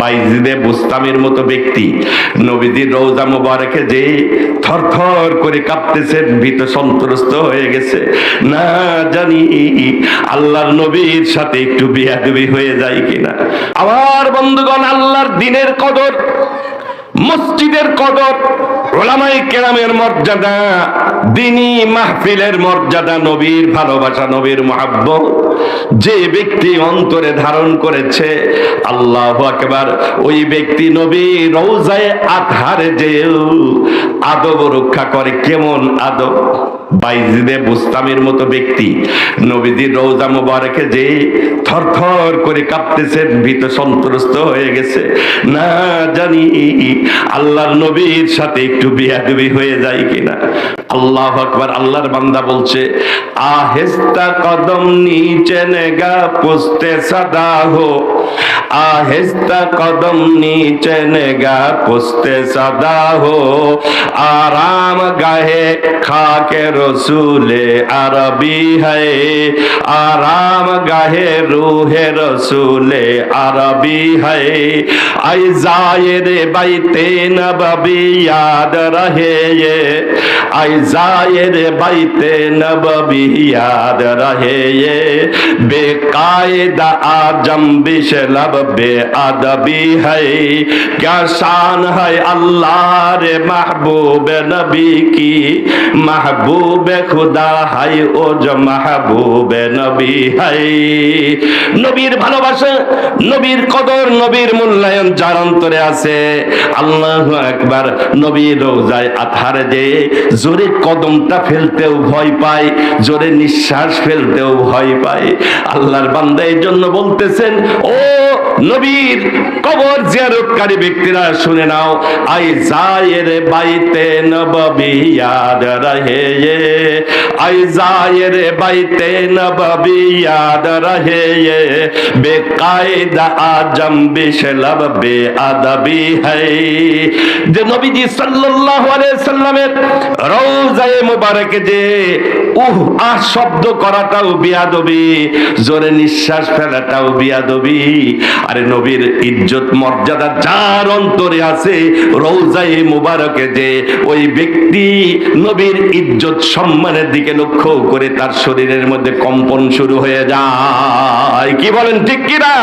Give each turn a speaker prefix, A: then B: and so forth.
A: বাইজিদে বুস্তামের মতো ব্যক্তি নবীজির রওজা মোবারকে যে থরথর করে কাঁপতেছেন, ভীত সন্ত্রস্ত হয়ে গেছে, না জানি আল্লাহর নবীর সাথে একটু বেয়াদবি হয়ে যায় কিনা। আমার বন্ধুগণ, আল্লাহর দ্বীনের কদর, মসজিদের কদর, উলামায়ে কেরামের মর্যাদা, দ্বীনি মাহফিলের মর্যাদা, নবীর ভালোবাসা, নবীর মুহাব্বত যে ব্যক্তি অন্তরে ধারণ করেছে, আল্লাহু আকবার, ওই ব্যক্তি নবীর রওজায়ে আতহারে যে আদব রক্ষা করে। কেমন আদব? বাইজিদে বুস্তামের মতো ব্যক্তি নবীজির রওজা মোবারকে যে থরথর করে কাঁপতেছেন, ভীত সন্ত্রস্ত হয়ে গেছে, না জানি আল্লাহর নবীর সাথে একটু বেয়াদবি হয়ে যায় কিনা। আল্লাহু আকবার। আল্লাহর বান্দা বলছে, আহেস্তা কদম नीचे नेगा पुस्ते सदा हो, आहिस्ता कदम नीचे नेगा पुस्ते सदा हो, आराम गाहे खाके रसूले अरबी है, आराम गाहे रूहे रसूले अरबी है, आई जायरे बैते नबवी याद रहे ये, आई जायरे बैते नबवी याद रहे ये, बेकायदा आजम बिशलब बेअदबी है, क्या शान है अल्लाह रे महबूब नबी की, महबूब खुदा है ओ जो महबूब नबी है। নবীর ভালোবাসা, নবীর কদর, নবীর মূল্যায়ন যার অন্তরে আছে, আল্লাহু আকবার, নবীর রওজায় আতহারে যে জোরে কদমটা ফেলতেও ভয় পায়, জোরে নিঃশ্বাস ফেলতেও ভয় পায়। আল্লাহর বান্দা এই জন্য বলতেছেন, ও নবীর কবর জিয়ারতকারী ব্যক্তিরা শুনে নাও, আই জায়ের বাইতে নববী ইয়াদ রহে ये, আই জায়ের বাইতে নববী ইয়াদ রহে ये, বেকায়দা আজম বিশलब বেআদবি है। যে নবীজি সাল্লাল্লাহু আলাইহি সাল্লামের রওজায়ে মুবারকে যে আহ শব্দ করাটাও বিয়াদবি, জোরে নিঃশ্বাস ফেলাটাও বিয়াদবি। আরে নবীর ইজ্জত মর্যাদা যার অন্তরে আছে, রওজায়ে মুবারকে যে ওই ব্যক্তি নবীর ইজ্জত সম্মানের দিকে লক্ষ্য করে তার শরীরের মধ্যে কম্পন শুরু হয়ে যায়। কি বলেন, ঠিক কিনা?